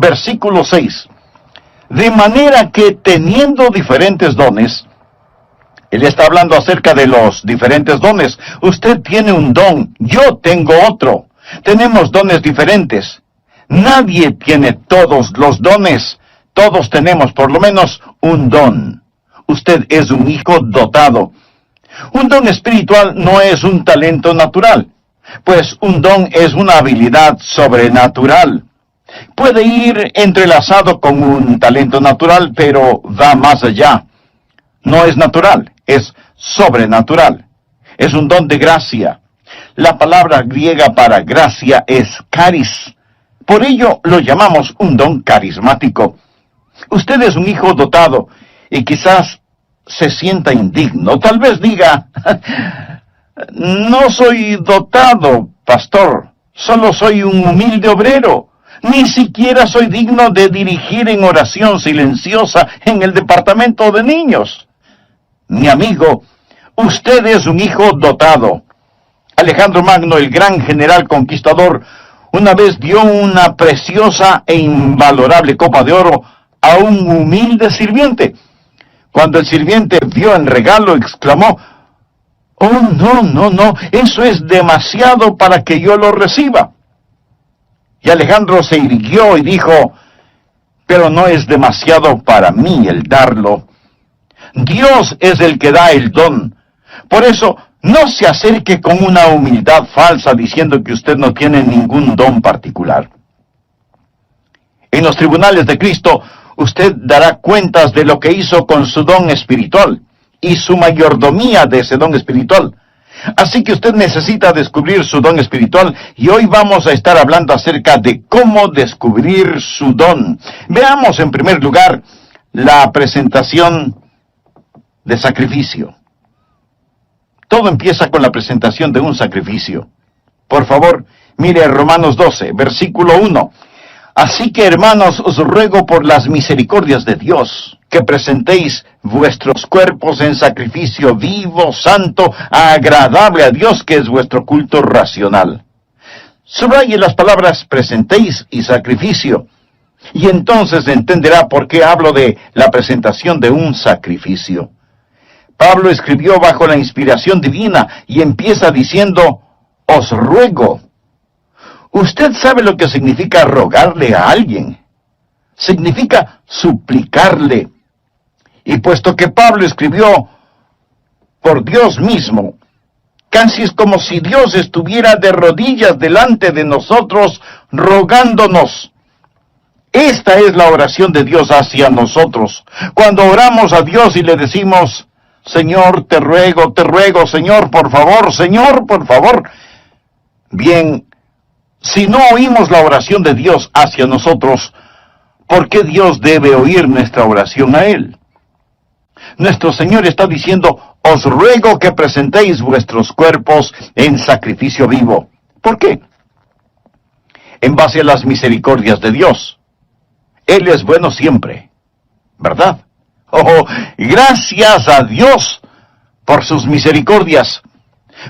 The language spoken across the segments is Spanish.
versículo 6. De manera que teniendo diferentes dones, él está hablando acerca de los diferentes dones. Usted tiene un don, yo tengo otro. Tenemos dones diferentes. Nadie tiene todos los dones. Todos tenemos por lo menos un don. Usted es un hijo dotado. Un don espiritual no es un talento natural, pues un don es una habilidad sobrenatural. Puede ir entrelazado con un talento natural, pero va más allá. No es natural, es sobrenatural. Es un don de gracia. La palabra griega para gracia es charis. Por ello lo llamamos un don carismático. Usted es un hijo dotado y quizás se sienta indigno. Tal vez diga, no soy dotado, pastor, solo soy un humilde obrero. Ni siquiera soy digno de dirigir en oración silenciosa en el departamento de niños. Mi amigo, usted es un hijo dotado. Alejandro Magno, el gran general conquistador, una vez dio una preciosa e invalorable copa de oro a un humilde sirviente. Cuando el sirviente vio el regalo, exclamó, «Oh, no, eso es demasiado para que yo lo reciba». Y Alejandro se irguió y dijo, «Pero no es demasiado para mí el darlo. Dios es el que da el don. Por eso, no se acerque con una humildad falsa diciendo que usted no tiene ningún don particular. En los tribunales de Cristo, usted dará cuentas de lo que hizo con su don espiritual y su mayordomía de ese don espiritual. Así que usted necesita descubrir su don espiritual y hoy vamos a estar hablando acerca de cómo descubrir su don. Veamos en primer lugar la presentación de sacrificio. Todo empieza con la presentación de un sacrificio. Por favor, mire Romanos 12, versículo 1. Así que, hermanos, os ruego por las misericordias de Dios, que presentéis vuestros cuerpos en sacrificio vivo, santo, agradable a Dios, que es vuestro culto racional. Subraye las palabras presentéis y sacrificio, y entonces entenderá por qué hablo de la presentación de un sacrificio. Pablo escribió bajo la inspiración divina y empieza diciendo, os ruego. Usted sabe lo que significa rogarle a alguien. Significa suplicarle. Y puesto que Pablo escribió por Dios mismo, casi es como si Dios estuviera de rodillas delante de nosotros, rogándonos. Esta es la oración de Dios hacia nosotros. Cuando oramos a Dios y le decimos, Señor, te ruego, Señor, por favor. Bien, si no oímos la oración de Dios hacia nosotros, ¿por qué Dios debe oír nuestra oración a Él? Nuestro Señor está diciendo, os ruego que presentéis vuestros cuerpos en sacrificio vivo. ¿Por qué? En base a las misericordias de Dios. Él es bueno siempre, ¿verdad? Oh, gracias a Dios por sus misericordias.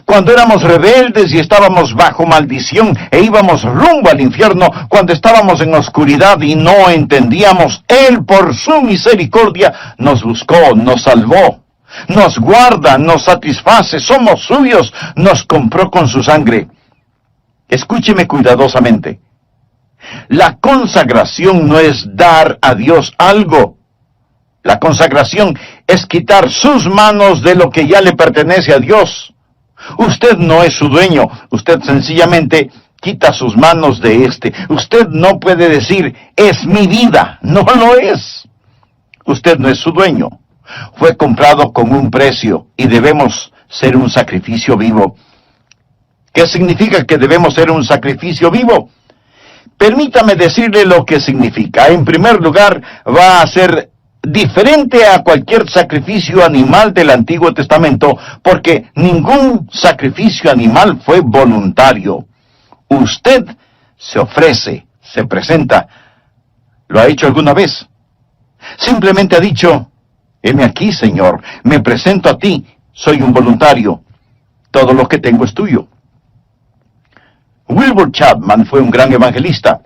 Cuando éramos rebeldes y estábamos bajo maldición e íbamos rumbo al infierno, cuando estábamos en oscuridad y no entendíamos, Él por su misericordia nos buscó, nos salvó, nos guarda, nos satisface, somos suyos, nos compró con su sangre. Escúcheme cuidadosamente. La consagración no es dar a Dios algo. La consagración es quitar sus manos de lo que ya le pertenece a Dios. Usted no es su dueño, usted sencillamente quita sus manos de éste. Usted no puede decir, es mi vida, no lo es. Usted no es su dueño. Fue comprado con un precio y debemos ser un sacrificio vivo. ¿Qué significa que debemos ser un sacrificio vivo? Permítame decirle lo que significa. En primer lugar, va a ser diferente a cualquier sacrificio animal del Antiguo Testamento, porque ningún sacrificio animal fue voluntario. Usted se ofrece, se presenta. ¿Lo ha hecho alguna vez? Simplemente ha dicho, heme aquí, Señor, me presento a ti, soy un voluntario. Todo lo que tengo es tuyo. Wilbur Chapman fue un gran evangelista.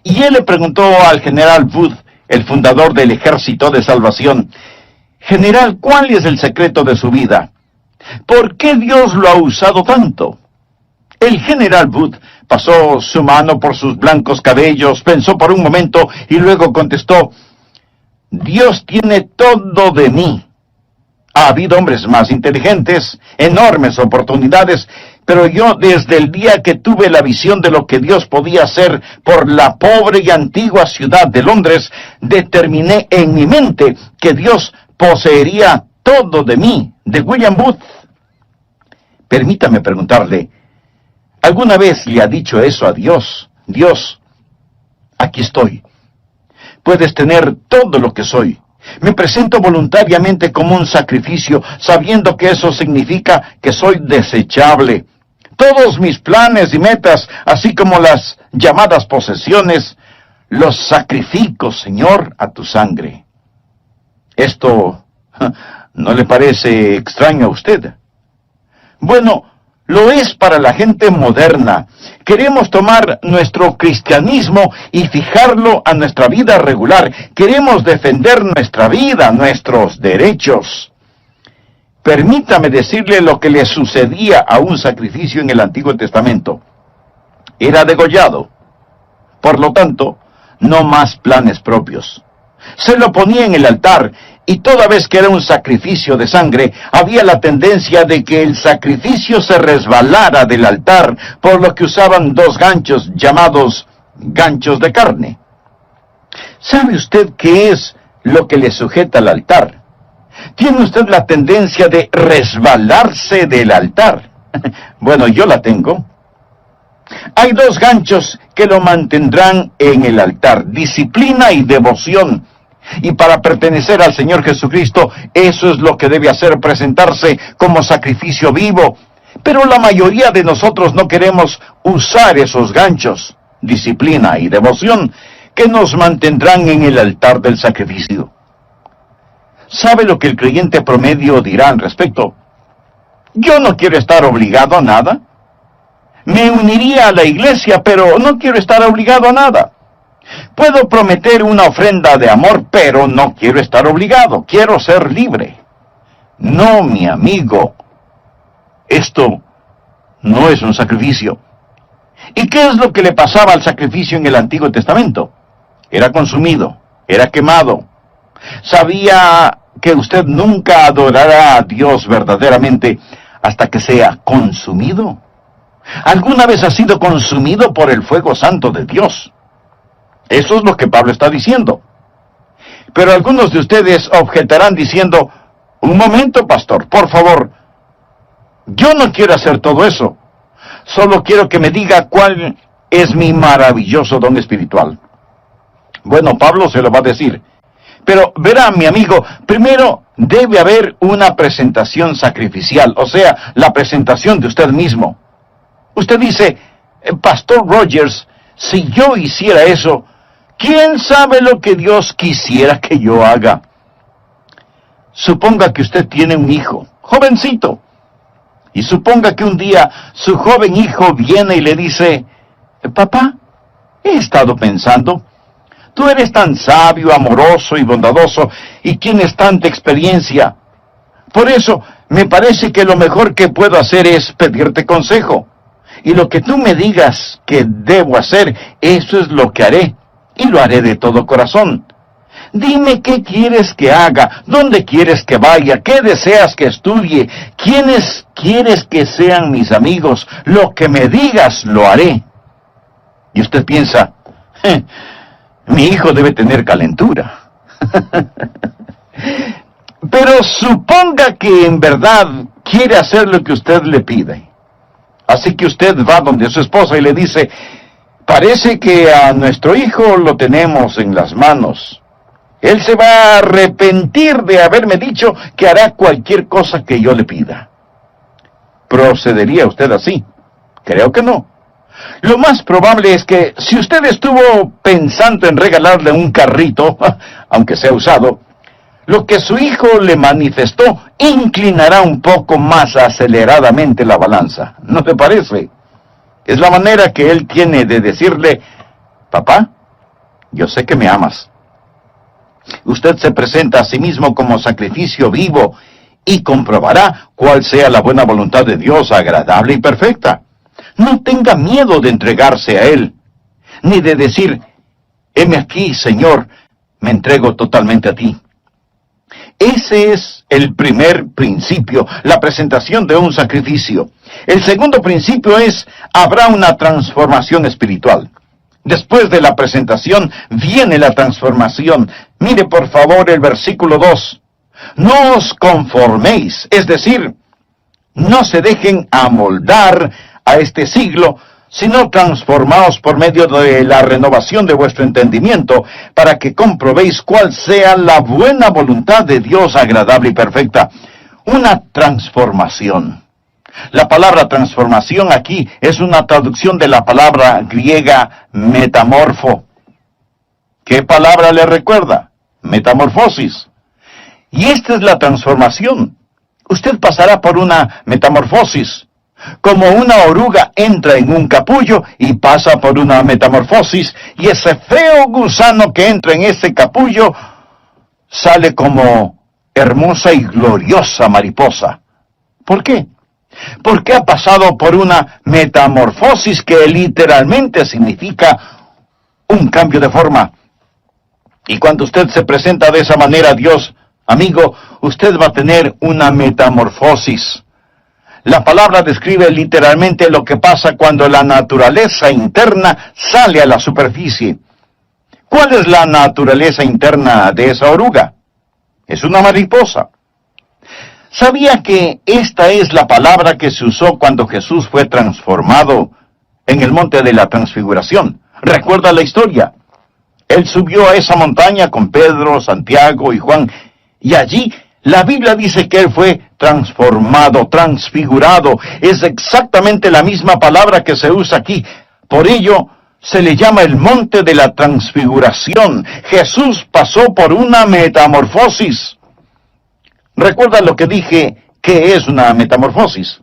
Y él le preguntó al general Wood, el fundador del Ejército de Salvación: General, ¿cuál es el secreto de su vida? ¿Por qué Dios lo ha usado tanto? El general Wood pasó su mano por sus blancos cabellos, pensó por un momento y luego contestó: Dios tiene todo de mí. Ha habido hombres más inteligentes, enormes oportunidades, pero yo desde el día que tuve la visión de lo que Dios podía hacer por la pobre y antigua ciudad de Londres, determiné en mi mente que Dios poseería todo de mí, de William Booth. Permítame preguntarle, ¿alguna vez le ha dicho eso a Dios? Dios, aquí estoy. Puedes tener todo lo que soy. Me presento voluntariamente como un sacrificio, sabiendo que eso significa que soy desechable. Todos mis planes y metas, así como las llamadas posesiones, los sacrifico, Señor, a tu sangre. ¿Esto no le parece extraño a usted? Bueno, lo es para la gente moderna. Queremos tomar nuestro cristianismo y fijarlo a nuestra vida regular. Queremos defender nuestra vida, nuestros derechos. Permítame decirle lo que le sucedía a un sacrificio en el Antiguo Testamento. Era degollado. Por lo tanto, no más planes propios. Se lo ponía en el altar, y toda vez que era un sacrificio de sangre, había la tendencia de que el sacrificio se resbalara del altar, por lo que usaban dos ganchos llamados ganchos de carne. ¿Sabe usted qué es lo que le sujeta al altar? ¿Tiene usted la tendencia de resbalarse del altar? Bueno, yo la tengo. Hay dos ganchos que lo mantendrán en el altar: disciplina y devoción. Y para pertenecer al Señor Jesucristo, eso es lo que debe hacer, presentarse como sacrificio vivo. Pero la mayoría de nosotros no queremos usar esos ganchos, disciplina y devoción, que nos mantendrán en el altar del sacrificio. ¿Sabe lo que el creyente promedio dirá al respecto? Yo no quiero estar obligado a nada. Me uniría a la iglesia, pero no quiero estar obligado a nada. Puedo prometer una ofrenda de amor, pero no quiero estar obligado. Quiero ser libre. No, mi amigo. Esto no es un sacrificio. ¿Y qué es lo que le pasaba al sacrificio en el Antiguo Testamento? Era consumido, era quemado. ¿Sabía que usted nunca adorará a Dios verdaderamente hasta que sea consumido? ¿Alguna vez ha sido consumido por el fuego santo de Dios? Eso es lo que Pablo está diciendo. Pero algunos de ustedes objetarán diciendo: un momento, pastor, por favor, yo no quiero hacer todo eso. Solo quiero que me diga cuál es mi maravilloso don espiritual. Bueno, Pablo se lo va a decir. Pero verá, mi amigo, primero debe haber una presentación sacrificial, o sea, la presentación de usted mismo. Usted dice: Pastor Rogers, si yo hiciera eso, ¿quién sabe lo que Dios quisiera que yo haga? Suponga que usted tiene un hijo, jovencito, y suponga que un día su joven hijo viene y le dice: papá, he estado pensando, tú eres tan sabio, amoroso y bondadoso, y tienes tanta experiencia. Por eso, me parece que lo mejor que puedo hacer es pedirte consejo. Y lo que tú me digas que debo hacer, eso es lo que haré. Y lo haré de todo corazón. Dime qué quieres que haga, dónde quieres que vaya, qué deseas que estudie, quiénes quieres que sean mis amigos. Lo que me digas, lo haré. Y usted piensa: mi hijo debe tener calentura. Pero suponga que en verdad quiere hacer lo que usted le pide. Así que usted va donde su esposa y le dice: parece que a nuestro hijo lo tenemos en las manos. Él se va a arrepentir de haberme dicho que hará cualquier cosa que yo le pida. ¿Procedería usted así? Creo que no. Lo más probable es que si usted estuvo pensando en regalarle un carrito, aunque sea usado, lo que su hijo le manifestó inclinará un poco más aceleradamente la balanza. ¿No te parece? Es la manera que él tiene de decirle: papá, yo sé que me amas. Usted se presenta a sí mismo como sacrificio vivo y comprobará cuál sea la buena voluntad de Dios, agradable y perfecta. No tenga miedo de entregarse a Él, ni de decir, heme aquí, Señor, me entrego totalmente a ti. Ese es el primer principio, la presentación de un sacrificio. El segundo principio es, habrá una transformación espiritual. Después de la presentación viene la transformación. Mire por favor el versículo 2. No os conforméis, es decir, no se dejen amoldar a este siglo, sino transformaos por medio de la renovación de vuestro entendimiento, para que comprobéis cuál sea la buena voluntad de Dios agradable y perfecta. Una transformación. La palabra transformación aquí es una traducción de la palabra griega metamorfo. ¿Qué palabra le recuerda? Metamorfosis. Y esta es la transformación. Usted pasará por una metamorfosis. Como una oruga entra en un capullo y pasa por una metamorfosis, y ese feo gusano que entra en ese capullo sale como hermosa y gloriosa mariposa. ¿Por qué? Porque ha pasado por una metamorfosis que literalmente significa un cambio de forma. Y cuando usted se presenta de esa manera a Dios, amigo, usted va a tener una metamorfosis. La palabra describe literalmente lo que pasa cuando la naturaleza interna sale a la superficie. ¿Cuál es la naturaleza interna de esa oruga? Es una mariposa. ¿Sabía que esta es la palabra que se usó cuando Jesús fue transformado en el monte de la transfiguración? ¿Recuerda la historia? Él subió a esa montaña con Pedro, Santiago y Juan, y allí la Biblia dice que él fue transformado, transfigurado. Es exactamente la misma palabra que se usa aquí. Por ello, se le llama el monte de la transfiguración. Jesús pasó por una metamorfosis. ¿Recuerda lo que dije que es una metamorfosis?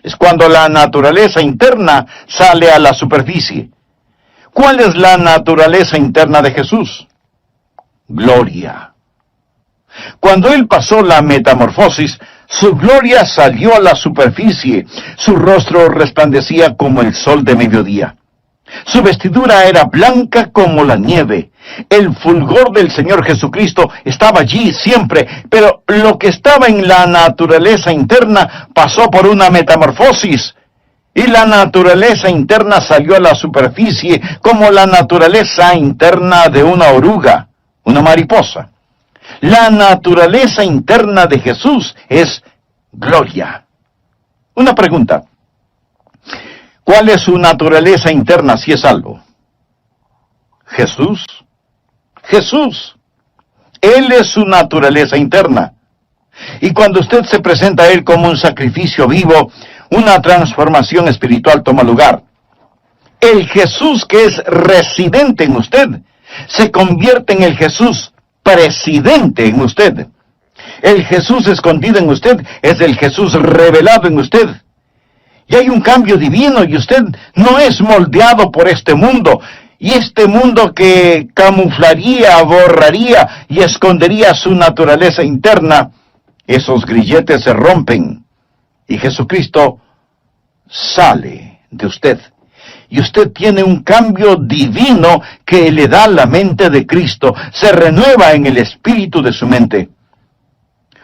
Es cuando la naturaleza interna sale a la superficie. ¿Cuál es la naturaleza interna de Jesús? Gloria. Cuando Él pasó la metamorfosis, su gloria salió a la superficie. Su rostro resplandecía como el sol de mediodía. Su vestidura era blanca como la nieve. El fulgor del Señor Jesucristo estaba allí siempre, pero lo que estaba en la naturaleza interna pasó por una metamorfosis. Y la naturaleza interna salió a la superficie como la naturaleza interna de una oruga, una mariposa. La naturaleza interna de Jesús es gloria. Una pregunta. ¿Cuál es su naturaleza interna si es salvo? Jesús. Jesús. Él es su naturaleza interna. Y cuando usted se presenta a Él como un sacrificio vivo, una transformación espiritual toma lugar. El Jesús que es residente en usted se convierte en el Jesús presidente en usted. El Jesús escondido en usted es el Jesús revelado en usted. Y hay un cambio divino y usted no es moldeado por este mundo. Y este mundo que camuflaría, borraría y escondería su naturaleza interna, esos grilletes se rompen. Y Jesucristo sale de usted. Y usted tiene un cambio divino que le da la mente de Cristo. Se renueva en el espíritu de su mente.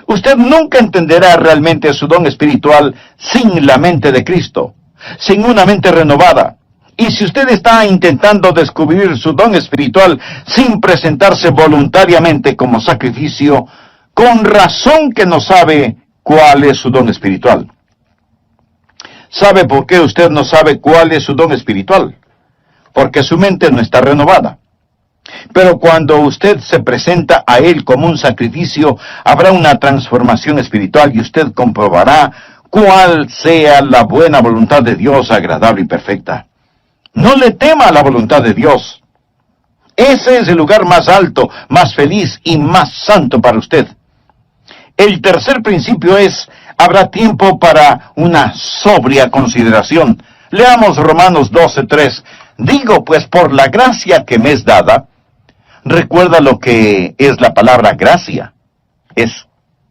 Usted nunca entenderá realmente su don espiritual sin la mente de Cristo, sin una mente renovada. Y si usted está intentando descubrir su don espiritual sin presentarse voluntariamente como sacrificio, con razón que no sabe cuál es su don espiritual. ¿Sabe por qué usted no sabe cuál es su don espiritual? Porque su mente no está renovada. Pero cuando usted se presenta a Él como un sacrificio, habrá una transformación espiritual y usted comprobará cuál sea la buena voluntad de Dios, agradable y perfecta. No le tema a la voluntad de Dios. Ese es el lugar más alto, más feliz y más santo para usted. El tercer principio es, habrá tiempo para una sobria consideración. Leamos Romanos 12:3. Digo, pues, por la gracia que me es dada, recuerda lo que es la palabra gracia. Es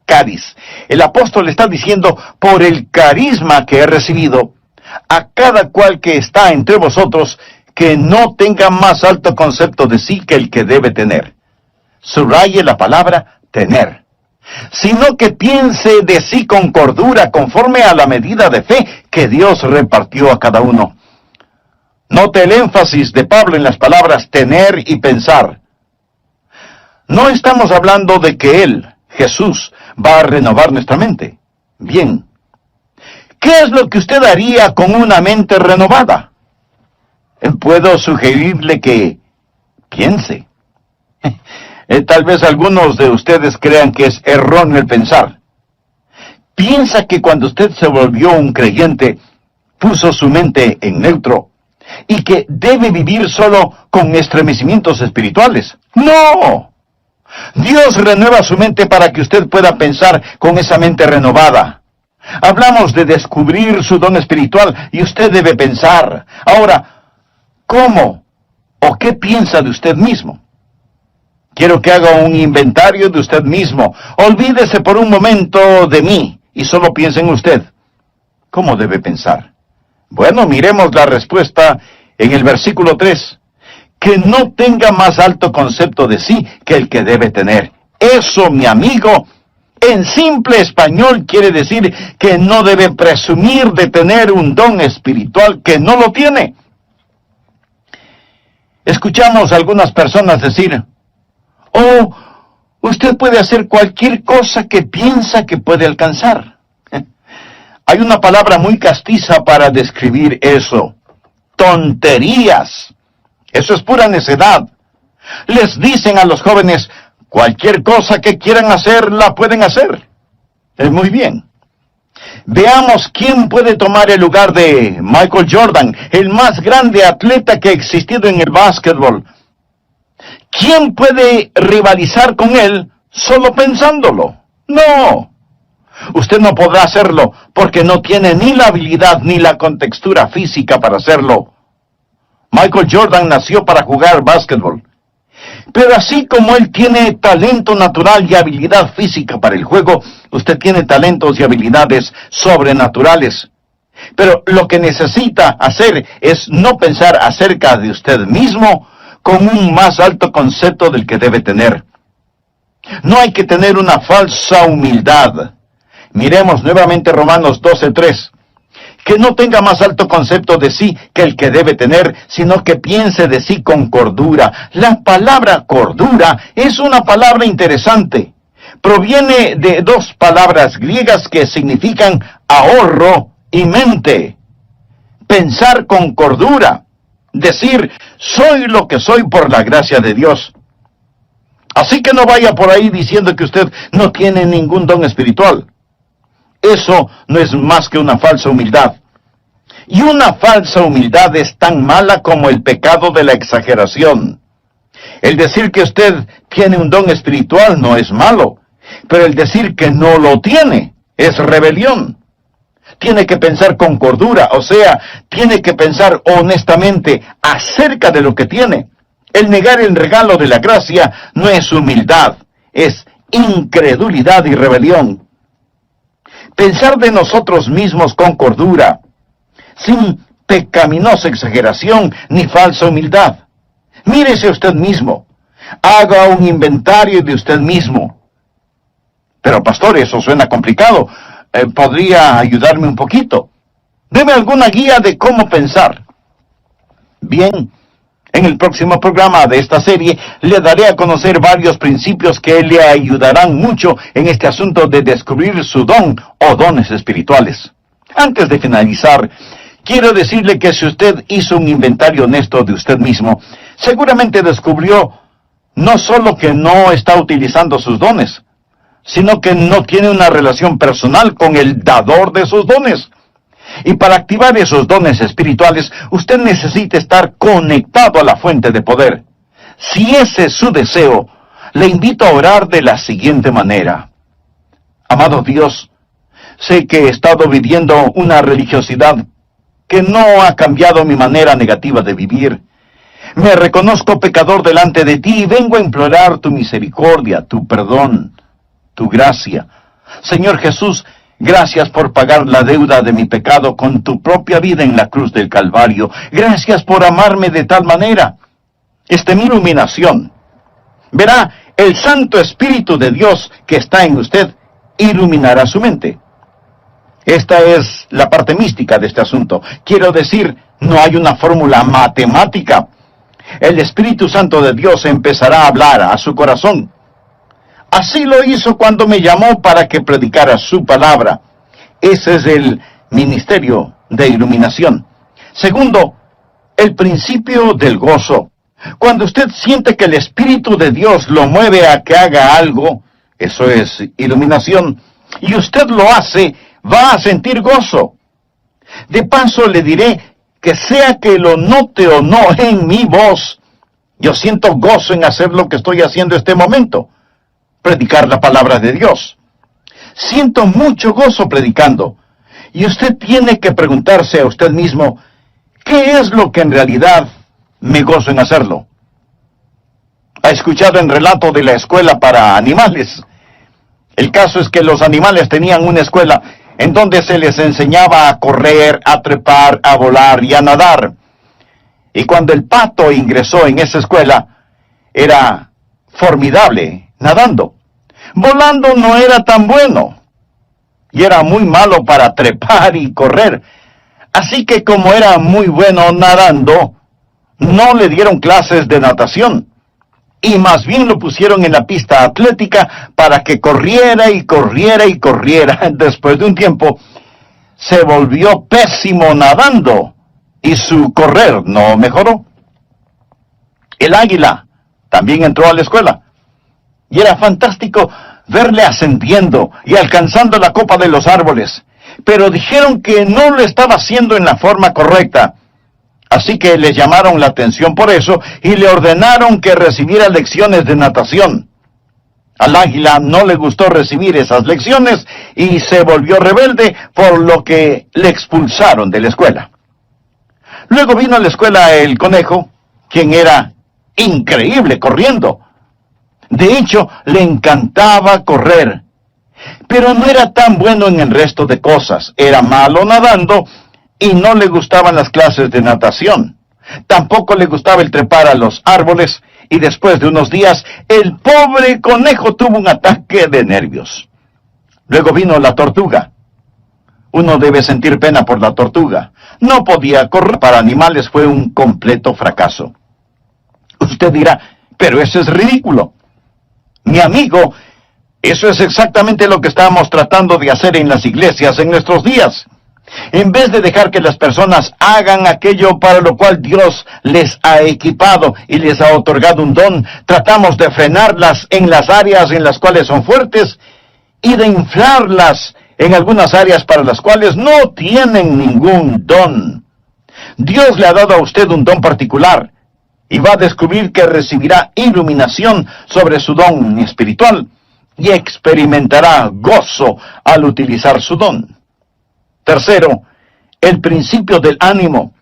cariz. El apóstol está diciendo, por el carisma que he recibido, a cada cual que está entre vosotros, que no tenga más alto concepto de sí que el que debe tener. Subraye la palabra tener. Sino que piense de sí con cordura, conforme a la medida de fe que Dios repartió a cada uno. Note el énfasis de Pablo en las palabras tener y pensar. No estamos hablando de que Él, Jesús, va a renovar nuestra mente. Bien. ¿Qué es lo que usted haría con una mente renovada? Puedo sugerirle que piense. Tal vez algunos de ustedes crean que es erróneo el pensar. Piensa que cuando usted se volvió un creyente, puso su mente en neutro y que debe vivir solo con estremecimientos espirituales. ¡No! Dios renueva su mente para que usted pueda pensar con esa mente renovada. Hablamos de descubrir su don espiritual y usted debe pensar. Ahora, ¿cómo o qué piensa de usted mismo? Quiero que haga un inventario de usted mismo. Olvídese por un momento de mí y solo piense en usted. ¿Cómo debe pensar? Bueno, miremos la respuesta en el versículo 3. Que no tenga más alto concepto de sí que el que debe tener. Eso, mi amigo, en simple español quiere decir que no debe presumir de tener un don espiritual que no lo tiene. Escuchamos a algunas personas decir, oh, usted puede hacer cualquier cosa que piensa que puede alcanzar. Hay una palabra muy castiza para describir eso. Tonterías. Eso es pura necedad. Les dicen a los jóvenes, cualquier cosa que quieran hacer, la pueden hacer. Muy bien. Veamos quién puede tomar el lugar de Michael Jordan, el más grande atleta que ha existido en el básquetbol. ¿Quién puede rivalizar con él solo pensándolo? No. Usted no podrá hacerlo porque no tiene ni la habilidad ni la contextura física para hacerlo. Michael Jordan nació para jugar básquetbol. Pero así como él tiene talento natural y habilidad física para el juego, usted tiene talentos y habilidades sobrenaturales. Pero lo que necesita hacer es no pensar acerca de usted mismo con un más alto concepto del que debe tener. No hay que tener una falsa humildad. Miremos nuevamente Romanos 12:3. Que no tenga más alto concepto de sí que el que debe tener, sino que piense de sí con cordura. La palabra cordura es una palabra interesante. Proviene de dos palabras griegas que significan ahorro y mente. Pensar con cordura. Decir, soy lo que soy por la gracia de Dios. Así que no vaya por ahí diciendo que usted no tiene ningún don espiritual. Eso no es más que una falsa humildad. Y una falsa humildad es tan mala como el pecado de la exageración. El decir que usted tiene un don espiritual no es malo, pero el decir que no lo tiene es rebelión. Tiene que pensar con cordura, o sea, tiene que pensar honestamente acerca de lo que tiene. El negar el regalo de la gracia no es humildad, es incredulidad y rebelión. Pensar de nosotros mismos con cordura, sin pecaminosa exageración ni falsa humildad. Mírese usted mismo. Haga un inventario de usted mismo. Pero pastor, eso suena complicado. ¿Podría ayudarme un poquito? Deme alguna guía de cómo pensar. Bien, en el próximo programa de esta serie le daré a conocer varios principios que le ayudarán mucho en este asunto de descubrir su don o dones espirituales. Antes de finalizar, quiero decirle que si usted hizo un inventario honesto de usted mismo, seguramente descubrió no solo que no está utilizando sus dones, sino que no tiene una relación personal con el dador de sus dones. Y para activar esos dones espirituales, usted necesita estar conectado a la fuente de poder. Si ese es su deseo, le invito a orar de la siguiente manera. Amado Dios, sé que he estado viviendo una religiosidad que no ha cambiado mi manera negativa de vivir. Me reconozco pecador delante de ti y vengo a implorar tu misericordia, tu perdón, tu gracia. Señor Jesús, gracias por pagar la deuda de mi pecado con tu propia vida en la cruz del Calvario. Gracias por amarme de tal manera. Esta es mi iluminación. Verá, el Santo Espíritu de Dios que está en usted iluminará su mente. Esta es la parte mística de este asunto. Quiero decir, no hay una fórmula matemática. El Espíritu Santo de Dios empezará a hablar a su corazón. Así lo hizo cuando me llamó para que predicara su palabra. Ese es el ministerio de iluminación. Segundo, el principio del gozo. Cuando usted siente que el Espíritu de Dios lo mueve a que haga algo, eso es iluminación, y usted lo hace, va a sentir gozo. De paso le diré que sea que lo note o no en mi voz, yo siento gozo en hacer lo que estoy haciendo este momento, predicar la palabra de Dios. Siento mucho gozo predicando, y usted tiene que preguntarse a usted mismo, ¿qué es lo que en realidad me gozo en hacerlo? ¿Ha escuchado el relato de la escuela para animales? El caso es que los animales tenían una escuela en donde se les enseñaba a correr, a trepar, a volar y a nadar. Y cuando el pato ingresó en esa escuela, era formidable nadando. Volando no era tan bueno, y era muy malo para trepar y correr. Así que como era muy bueno nadando, no le dieron clases de natación, y más bien lo pusieron en la pista atlética para que corriera y corriera y corriera. Después de un tiempo, se volvió pésimo nadando, y su correr no mejoró. El águila también entró a la escuela, y era fantástico verle ascendiendo y alcanzando la copa de los árboles, pero dijeron que no lo estaba haciendo en la forma correcta. Así que le llamaron la atención por eso y le ordenaron que recibiera lecciones de natación. Al águila no le gustó recibir esas lecciones y se volvió rebelde, por lo que le expulsaron de la escuela. Luego vino a la escuela el conejo, quien era increíble corriendo. De hecho, le encantaba correr, pero no era tan bueno en el resto de cosas. Era malo nadando y no le gustaban las clases de natación. Tampoco le gustaba el trepar a los árboles, y después de unos días, el pobre conejo tuvo un ataque de nervios. Luego vino la tortuga. Uno debe sentir pena por la tortuga. No podía correr. Para animales fue un completo fracaso. Usted dirá, pero eso es ridículo. Mi amigo, eso es exactamente lo que estamos tratando de hacer en las iglesias en nuestros días. En vez de dejar que las personas hagan aquello para lo cual Dios les ha equipado y les ha otorgado un don, tratamos de frenarlas en las áreas en las cuales son fuertes y de inflarlas en algunas áreas para las cuales no tienen ningún don. Dios le ha dado a usted un don particular y va a descubrir que recibirá iluminación sobre su don espiritual y experimentará gozo al utilizar su don. Tercero, el principio del ánimo.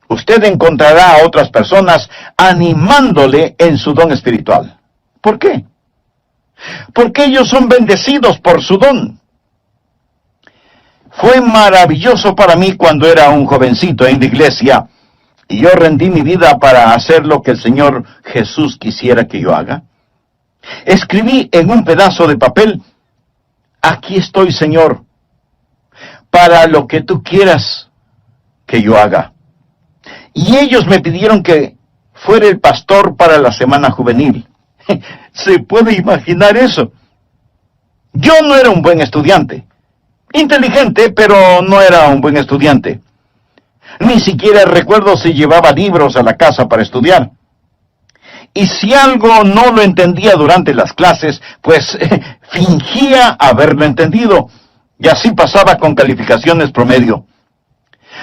Usted encontrará a otras personas animándole en su don espiritual. ¿Por qué? Porque ellos son bendecidos por su don. Fue maravilloso para mí cuando era un jovencito en la iglesia y yo rendí mi vida para hacer lo que el Señor Jesús quisiera que yo haga. Escribí en un pedazo de papel, aquí estoy, Señor, para lo que tú quieras que yo haga. Y ellos me pidieron que fuera el pastor para la semana juvenil. ¿Se puede imaginar eso? Yo no era un buen estudiante. Inteligente, pero no era un buen estudiante. Ni siquiera recuerdo si llevaba libros a la casa para estudiar. Y si algo no lo entendía durante las clases, pues fingía haberlo entendido. Y así pasaba con calificaciones promedio.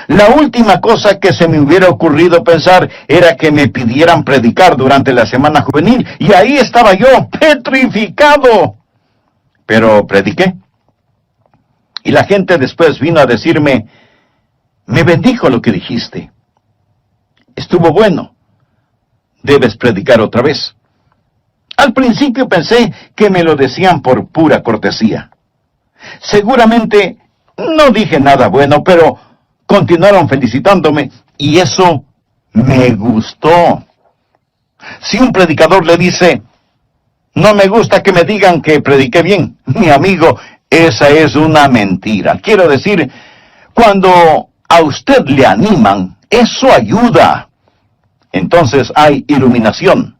La última cosa que se me hubiera ocurrido pensar era que me pidieran predicar durante la semana juvenil. Y ahí estaba yo, petrificado. Pero prediqué. Y la gente después vino a decirme, me bendijo lo que dijiste. Estuvo bueno. debes predicar otra vez. Al principio pensé que me lo decían por pura cortesía. Seguramente no dije nada bueno, pero continuaron felicitándome y eso me gustó. Si un predicador le dice, no me gusta que me digan que prediqué bien, mi amigo, esa es una mentira. Quiero decir, cuando a usted le animan, eso ayuda. Entonces hay iluminación,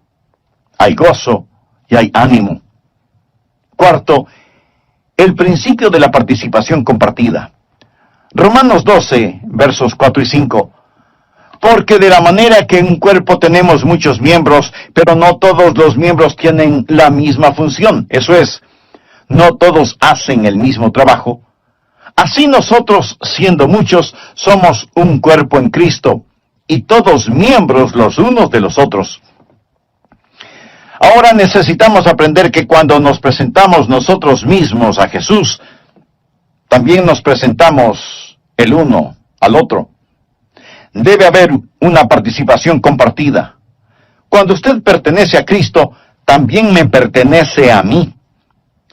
hay gozo y hay ánimo. Cuarto, el principio de la participación compartida. Romanos 12, versos 4 y 5. Porque de la manera que en un cuerpo tenemos muchos miembros, pero no todos los miembros tienen la misma función. Eso es, no todos hacen el mismo trabajo. Así nosotros, siendo muchos, somos un cuerpo en Cristo, y todos miembros los unos de los otros. Ahora necesitamos aprender que cuando nos presentamos nosotros mismos a Jesús, también nos presentamos el uno al otro. Debe haber una participación compartida. Cuando usted pertenece a Cristo, también me pertenece a mí.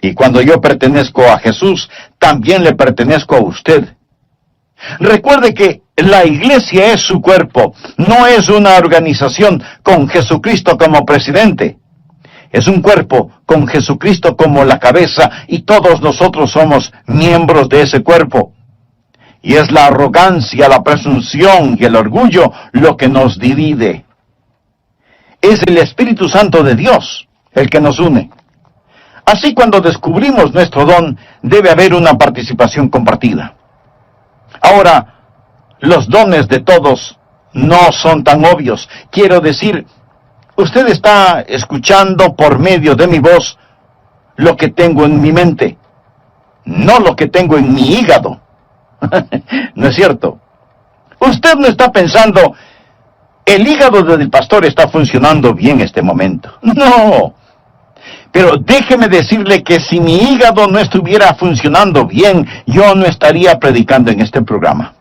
Y cuando yo pertenezco a Jesús, también le pertenezco a usted. Recuerde que la iglesia es su cuerpo, no es una organización con Jesucristo como presidente. Es un cuerpo con Jesucristo como la cabeza y todos nosotros somos miembros de ese cuerpo. Y es la arrogancia, la presunción y el orgullo lo que nos divide. Es el Espíritu Santo de Dios el que nos une. Así cuando descubrimos nuestro don, debe haber una participación compartida. Ahora, los dones de todos no son tan obvios. Quiero decir, usted está escuchando por medio de mi voz lo que tengo en mi mente, no lo que tengo en mi hígado. ¿No es cierto? Usted no está pensando, el hígado del pastor está funcionando bien este momento. No. Pero déjeme decirle que si mi hígado no estuviera funcionando bien, yo no estaría predicando en este programa.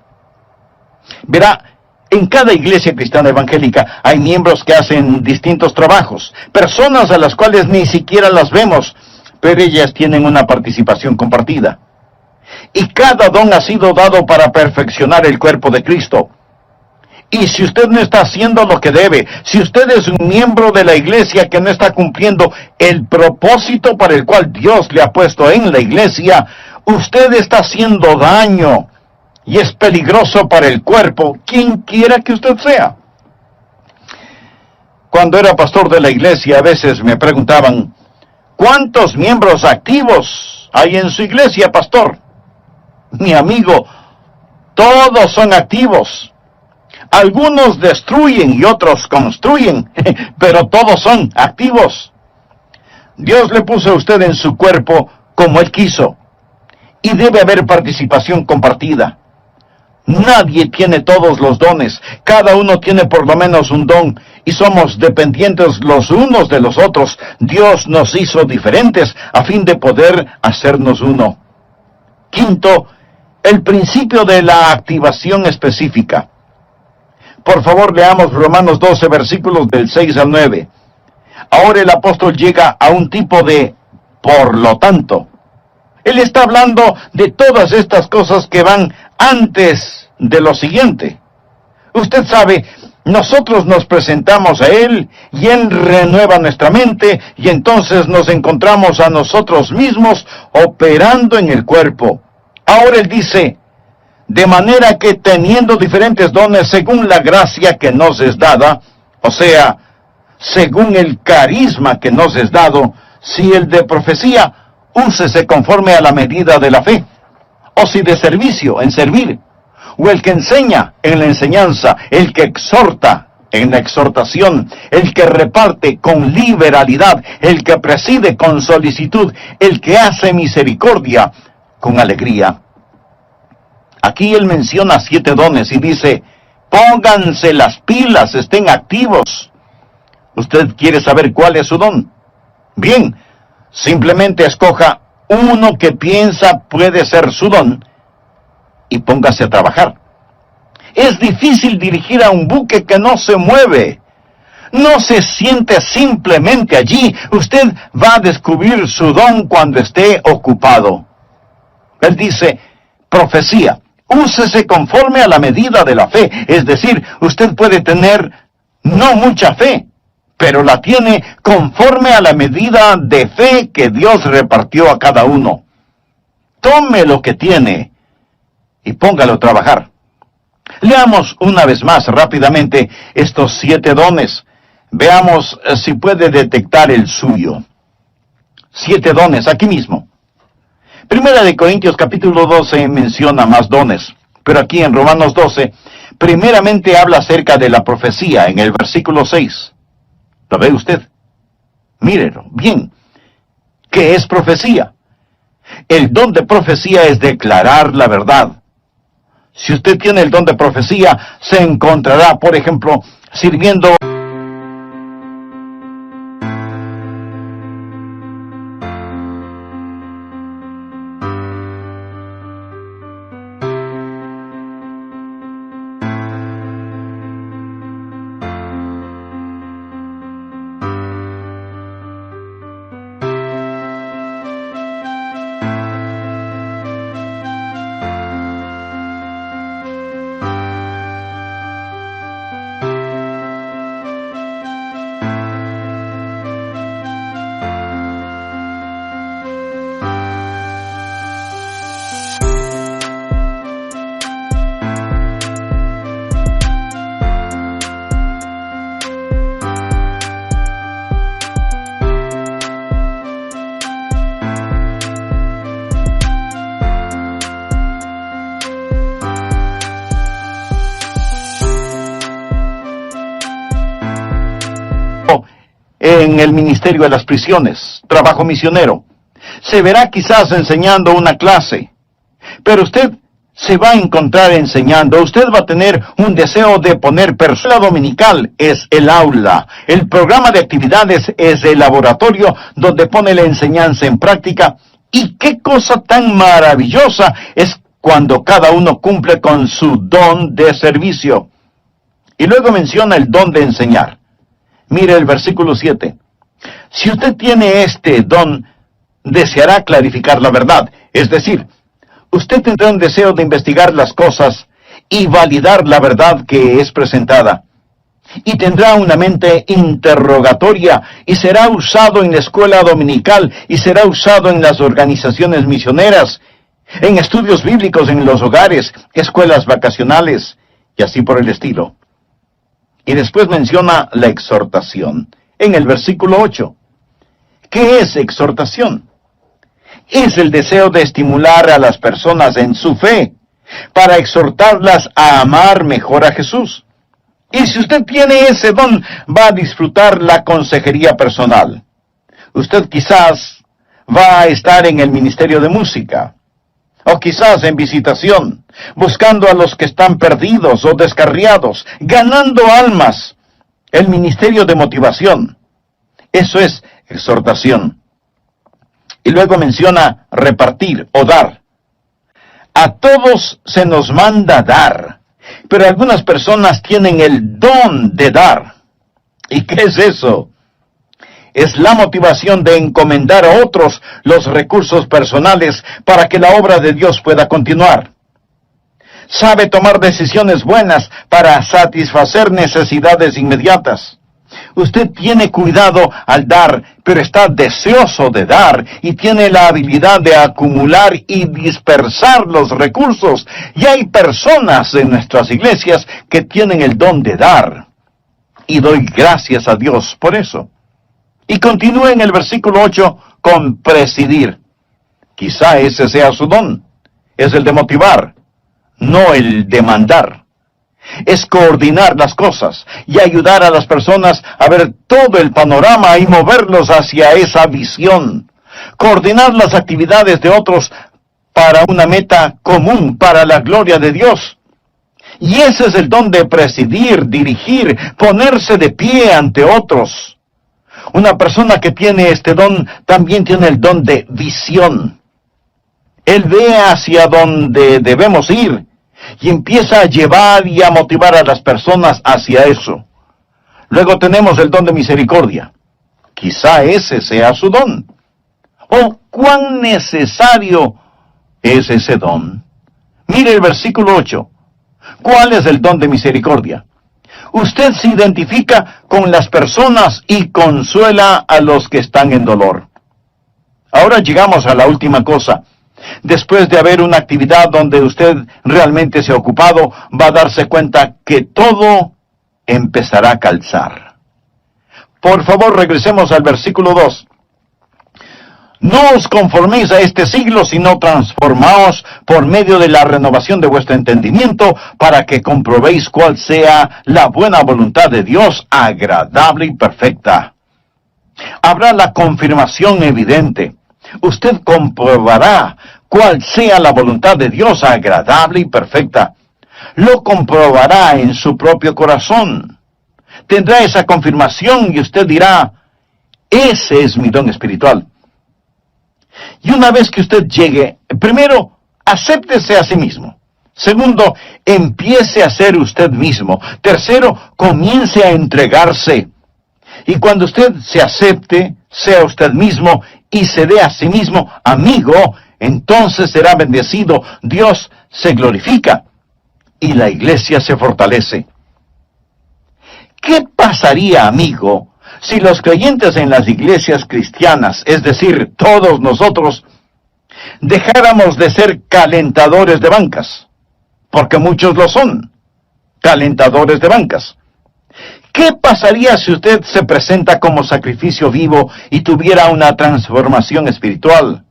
Verá, en cada iglesia cristiana evangélica hay miembros que hacen distintos trabajos, personas a las cuales ni siquiera las vemos, pero ellas tienen una participación compartida. Y cada don ha sido dado para perfeccionar el cuerpo de Cristo. Y si usted no está haciendo lo que debe, si usted es un miembro de la iglesia que no está cumpliendo el propósito para el cual Dios le ha puesto en la iglesia, usted está haciendo daño y es peligroso para el cuerpo, quien quiera que usted sea. Cuando era pastor de la iglesia, a veces me preguntaban, ¿cuántos miembros activos hay en su iglesia, pastor? Mi amigo, todos son activos. Algunos destruyen y otros construyen, pero todos son activos. Dios le puso a usted en su cuerpo como Él quiso, y debe haber participación compartida. Nadie tiene todos los dones, cada uno tiene por lo menos un don, y somos dependientes los unos de los otros. Dios nos hizo diferentes a fin de poder hacernos uno. Quinto, el principio de la activación específica. Por favor, leamos Romanos 12, versículos del 6 al 9. Ahora el apóstol llega a un tipo de por lo tanto. Él está hablando de todas estas cosas que van antes de lo siguiente. Usted sabe, nosotros nos presentamos a Él y Él renueva nuestra mente y entonces nos encontramos a nosotros mismos operando en el cuerpo. Ahora Él dice, de manera que teniendo diferentes dones según la gracia que nos es dada, o sea, según el carisma que nos es dado, si el de profecía, úsese conforme a la medida de la fe, o si de servicio, en servir, o el que enseña en la enseñanza, el que exhorta en la exhortación, el que reparte con liberalidad, el que preside con solicitud, el que hace misericordia con alegría. Aquí él menciona 7 dones y dice, pónganse las pilas, estén activos. ¿Usted quiere saber cuál es su don? Bien, simplemente escoja uno que piensa puede ser su don y póngase a trabajar. Es difícil dirigir a un buque que no se mueve. No se siente simplemente allí. Usted va a descubrir su don cuando esté ocupado. Él dice, profecía. Úsese conforme a la medida de la fe. Es decir, usted puede tener no mucha fe, pero la tiene conforme a la medida de fe que Dios repartió a cada uno. Tome lo que tiene y póngalo a trabajar. Leamos una vez más rápidamente estos 7 dones. Veamos si puede detectar el suyo. 7 dones, aquí mismo. Primera de Corintios capítulo 12 menciona más dones, pero aquí en Romanos 12, primeramente habla acerca de la profecía en el versículo 6. ¿Lo ve usted? Mírelo, bien. ¿Qué es profecía? El don de profecía es declarar la verdad. Si usted tiene el don de profecía, se encontrará, por ejemplo, sirviendo en el ministerio de las prisiones, trabajo misionero. Se verá quizás enseñando una clase, pero usted se va a encontrar enseñando. Usted va a tener un deseo de poner persona dominical, es el aula. El programa de actividades es el laboratorio donde pone la enseñanza en práctica. Y qué cosa tan maravillosa es cuando cada uno cumple con su don de servicio. Y luego menciona el don de enseñar. Mire el versículo 7. Si usted tiene este don, deseará clarificar la verdad. Es decir, usted tendrá un deseo de investigar las cosas y validar la verdad que es presentada. Y tendrá una mente interrogatoria y será usado en la escuela dominical y será usado en las organizaciones misioneras, en estudios bíblicos en los hogares, escuelas vacacionales y así por el estilo. Y después menciona la exhortación en el versículo 8. ¿Qué es exhortación? Es el deseo de estimular a las personas en su fe, para exhortarlas a amar mejor a Jesús. Y si usted tiene ese don, va a disfrutar la consejería personal. Usted quizás va a estar en el ministerio de música, o quizás en visitación, buscando a los que están perdidos o descarriados, ganando almas. El ministerio de motivación. Eso es exhortación. Y luego menciona repartir o dar. A todos se nos manda dar, pero algunas personas tienen el don de dar. ¿Y qué es eso? Es la motivación de encomendar a otros los recursos personales para que la obra de Dios pueda continuar. Sabe tomar decisiones buenas para satisfacer necesidades inmediatas. Usted tiene cuidado al dar, pero está deseoso de dar y tiene la habilidad de acumular y dispersar los recursos. Y hay personas en nuestras iglesias que tienen el don de dar. Y doy gracias a Dios por eso. Y continúa en el versículo 8 con presidir. Quizá ese sea su don. Es el de motivar, no el de mandar. Es coordinar las cosas y ayudar a las personas a ver todo el panorama y moverlos hacia esa visión. Coordinar las actividades de otros para una meta común, para la gloria de Dios. Y ese es el don de presidir, dirigir, ponerse de pie ante otros. Una persona que tiene este don también tiene el don de visión. Él ve hacia donde debemos ir y empieza a llevar y a motivar a las personas hacia eso. Luego tenemos el don de misericordia. Quizá ese sea su don. ¿O cuán necesario es ese don? Mire el versículo 8. ¿Cuál es el don de misericordia? Usted se identifica con las personas y consuela a los que están en dolor. Ahora llegamos a la última cosa. Después de haber una actividad donde usted realmente se ha ocupado, va a darse cuenta que todo empezará a calzar. Por favor, regresemos al versículo 2. No os conforméis a este siglo, sino transformaos por medio de la renovación de vuestro entendimiento, para que comprobéis cuál sea la buena voluntad de Dios, agradable y perfecta. Habrá la confirmación evidente. Usted comprobará cuál sea la voluntad de Dios, agradable y perfecta. Lo comprobará en su propio corazón. Tendrá esa confirmación y usted dirá, ese es mi don espiritual. Y una vez que usted llegue, primero, acéptese a sí mismo. Segundo, empiece a ser usted mismo. Tercero, comience a entregarse. Y cuando usted se acepte, sea usted mismo y se dé a sí mismo amigo, entonces será bendecido, Dios se glorifica y la iglesia se fortalece. ¿Qué pasaría, amigo, si los creyentes en las iglesias cristianas, es decir, todos nosotros, dejáramos de ser calentadores de bancas? Porque muchos lo son, calentadores de bancas. ¿Qué pasaría si usted se presenta como sacrificio vivo y tuviera una transformación espiritual?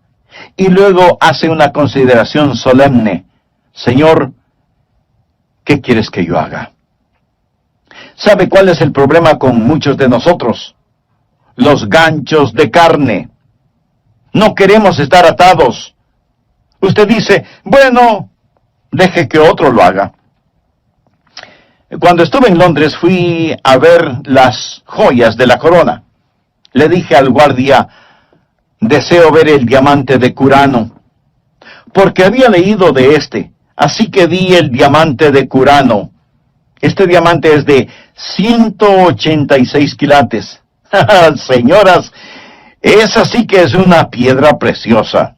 Y luego hace una consideración solemne. Señor, ¿qué quieres que yo haga? ¿Sabe cuál es el problema con muchos de nosotros? Los ganchos de carne. No queremos estar atados. Usted dice, bueno, deje que otro lo haga. Cuando estuve en Londres fui a ver las joyas de la corona. Le dije al guardia, deseo ver el diamante de Curano, porque había leído de este, así que vi el diamante de Curano. Este diamante es de 186 quilates. Señoras, esa sí que es una piedra preciosa.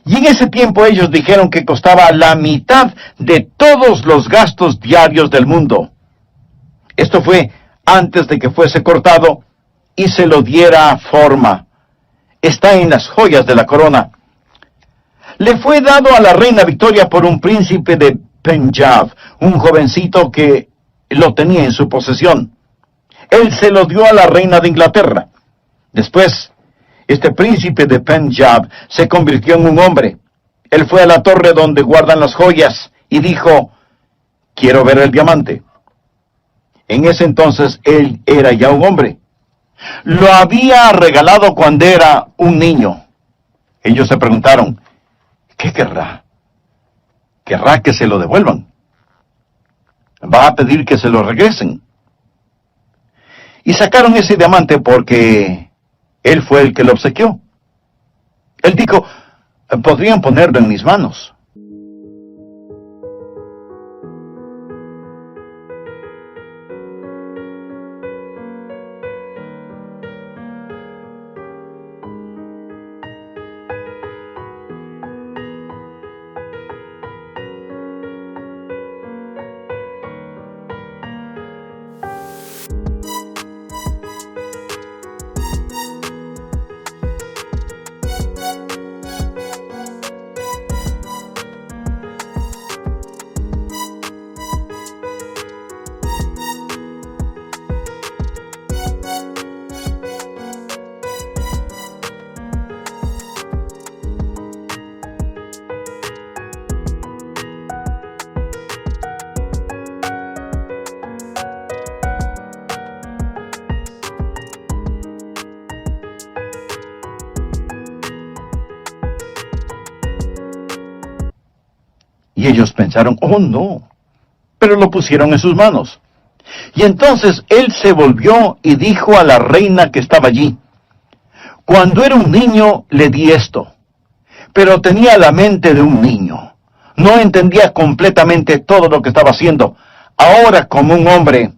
Y en ese tiempo ellos dijeron que costaba la mitad de todos los gastos diarios del mundo. Esto fue antes de que fuese cortado y se lo diera forma. Está en las joyas de la corona. Le fue dado a la reina Victoria por un príncipe de Punjab, un jovencito que lo tenía en su posesión. Él se lo dio a la reina de Inglaterra. Después, este príncipe de Punjab se convirtió en un hombre. Él fue a la torre donde guardan las joyas y dijo, quiero ver el diamante. En ese entonces él era ya un hombre. Lo había regalado cuando era un niño. Ellos se preguntaron, ¿qué querrá? ¿Querrá que se lo devuelvan? ¿Va a pedir que se lo regresen? Y sacaron ese diamante porque él fue el que lo obsequió. Él dijo, podrían ponerlo en mis manos. Y ellos pensaron, oh no, pero lo pusieron en sus manos. Y entonces él se volvió y dijo a la reina que estaba allí, cuando era un niño le di esto, pero tenía la mente de un niño. No entendía completamente todo lo que estaba haciendo. Ahora como un hombre,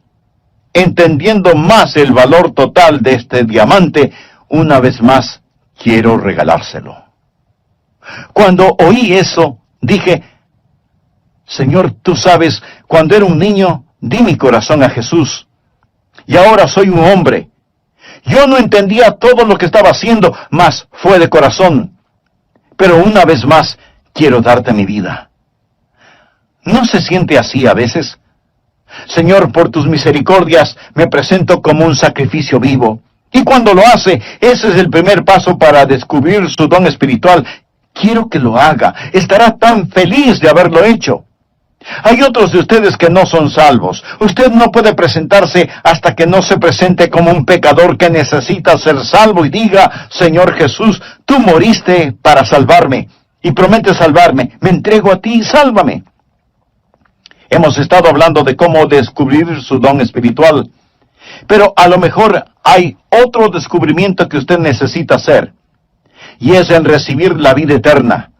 entendiendo más el valor total de este diamante, una vez más quiero regalárselo. Cuando oí eso, dije, Señor, tú sabes, cuando era un niño, di mi corazón a Jesús. Y ahora soy un hombre. Yo no entendía todo lo que estaba haciendo, mas fue de corazón. Pero una vez más, quiero darte mi vida. ¿No se siente así a veces? Señor, por tus misericordias, me presento como un sacrificio vivo. Y cuando lo hace, ese es el primer paso para descubrir su don espiritual. Quiero que lo haga. Estará tan feliz de haberlo hecho. Hay otros de ustedes que no son salvos. Usted no puede presentarse hasta que no se presente como un pecador que necesita ser salvo y diga, Señor Jesús, tú moriste para salvarme y prometes salvarme. Me entrego a ti y sálvame. Hemos estado hablando de cómo descubrir su don espiritual, pero a lo mejor hay otro descubrimiento que usted necesita hacer, y es el recibir la vida eterna.